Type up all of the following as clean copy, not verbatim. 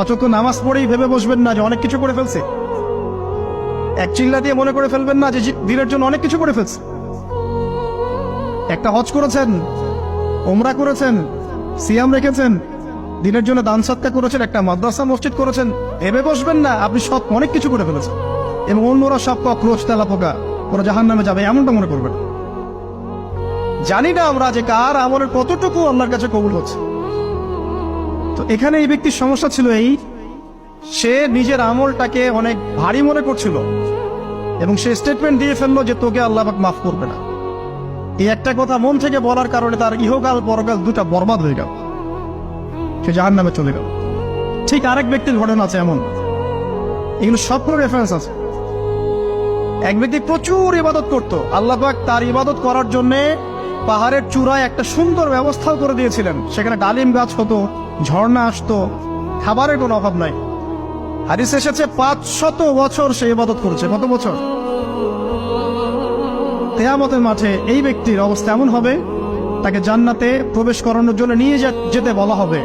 অচক্ষ নামাজ পড়েই ভেবে বসবেন না যে অনেক কিছু করে ফেলছে। এক চিল্লা দিয়ে মনে করে ফেলবেন না যে দিনের জন্য অনেক কিছু করে ফেলছে। একটা হজ করেছেন, ওমরা করেছেন, সিয়াম রেখেছেন, দিনের জন্য দান সৎকার করেছেন, একটা মাদ্রাসা মসজিদ করেছেন, ভেবে বসবেন না আপনি সব অনেক কিছু করে ফেলেছেন এবং অন্যরা সব কক্রোচ তেলা পোকা ওরা জাহান্নামে যাবে এমনটা মনে করবেন। জানি না আমরা যে কার আমলের কতটুকু আল্লাহর কাছে কবুল হচ্ছে। তো এখানে এই ব্যক্তির সমস্যা ছিল এই, সে নিজের আমলটাকে অনেক ভারী মনে করছিল এবং সে স্টেটমেন্ট দিয়ে ফেললো যে তোকে আল্লাহ পাক মাফ করবে না। এই একটা কথা মন থেকে বলার কারণে তার ইহকাল পরকাল দুটা বরবাদ হয়ে গেল, সে জাহান্নামে চলে গেল। ঠিক আরেক ব্যক্তির ঘটনা আছে এমন, এগুলো সবগুলো রেফারেন্স আছে। এক ব্যক্তি প্রচুর ইবাদত করত, আল্লাহ পাক তার ইবাদত করার জন্য পাহাড়ের চূড়ায় একটা সুন্দর ব্যবস্থাও করে দিয়েছিলেন। সেখানে ডালিম গাছ হতো, ঝর্ণা আসতো, খাবারের কোনো অভাব নাই। হাদিসে এসেছে 500 বছর সে ইবাদত করেছে। কত বছর? কিয়ামতের মাঠে এই ব্যক্তির অবস্থা এমন হবে, তাকে জান্নাতে প্রবেশ করানোর জন্য নিয়ে যেতে বলা হবে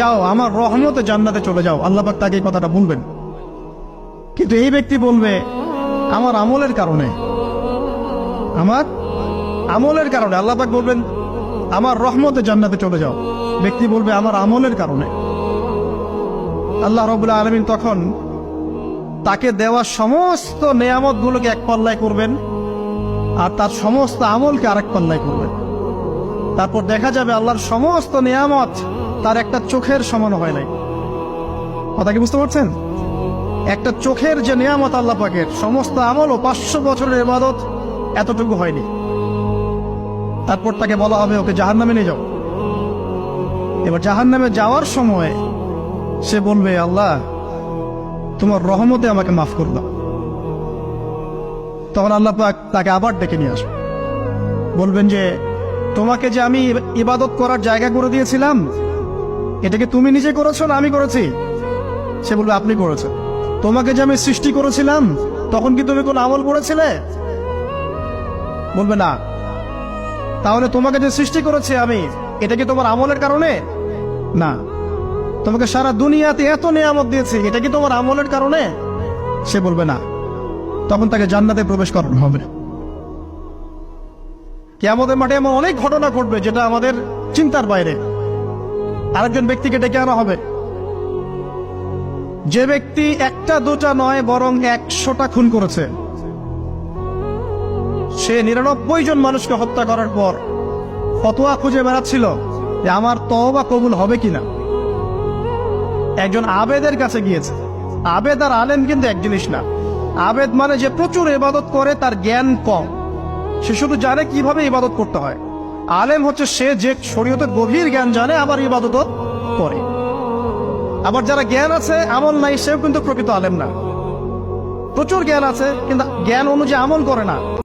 যাও আমার রহমতে জান্নাতে চলে যাও। আল্লাহ পাক তাকে এই কথাটা বলবেন, কিন্তু এই ব্যক্তি বলবে আমার আমলের কারণে আল্লাহ পাক বলবেন আমার রহমতে জান্নাতে চলে যাও। ব্যক্তি বলবে আমার আমলের কারণে। আল্লাহ রাব্বুল আলামিন তখন তাকে দেওয়া সমস্ত নেয়ামত গুলোকে এক পাল্লায় করবেন আর তার সমস্ত আমলকে আরেক পাল্লায় করবেন। তারপর দেখা যাবে আল্লাহর সমস্ত নেয়ামত তার একটা চোখের সমান হয় নাই। কথা কি বুঝতে পারছেন? একটা চোখের যে নেয়ামত আল্লাহ পাকের, সমস্ত আমল ও 500 বছরের ইবাদত এতটুকু হয়নি। তারপর তাকে বলা হবে ওকে জাহান্নামে নিয়ে যাও। এবার জাহান্নামে যাওয়ার সময় সে বলবে আল্লাহ তোমার রহমতে আমাকে মাফ করে দাও। তখন আল্লাহ পাক তাকে আবার ডেকে নিয়ে আসবে, বলবেন যে তোমাকে যে আমি ইবাদত করার জায়গা করে দিয়েছিলাম, এটাকে তুমি নিজে করেছো না আমি করেছি? সে বলবে আপনি করেছেন। তোমাকে যে আমি সৃষ্টি করেছিলাম তখন কি তুমি কোন আমল করেছিলে? বলবে না। তাহলে তোমাকে যে সৃষ্টি করেছে আমি, এটা কি তোমার আমলের কারণে? না। তোমাকে সারা দুনিয়াতে এত নিয়ামত দিয়েছি, এটা কি তোমার আমলের কারণে? সে বলবে না। তখন তাকে জান্নাতে প্রবেশ করানো হবে। কিয়ামতের মাঠে এমন অনেক ঘটনা ঘটবে যেটা আমাদের চিন্তার বাইরে। আরেকজন ব্যক্তিকে ডেকে আনা হবে, যে ব্যক্তি একটা দুটা নয় বরং 100টা খুন করেছে। সে 99 জন মানুষকে হত্যা করার পর ফতোয়া খুঁজে বেড়াচ্ছিল যে আমার তওবা কবুল হবে কিনা। একজন আবেদের কাছে গিয়েছে। আবেদ আর আলেম কিন্তু এক জিনিস না। আবেদ মানে যে প্রচুর ইবাদত করে, তার জ্ঞান কম, সে শুধু জানে কিভাবে ইবাদত করতে হয়। আলেম হচ্ছে সে যে শরীয়তের গভীর জ্ঞান জানে আবার ইবাদত করে। আবার যারা জ্ঞান আছে আমল নাই, সেও কিন্তু প্রকৃত আলেম না। প্রচুর জ্ঞান আছে কিন্তু জ্ঞান অনুযায়ী আমল করে না।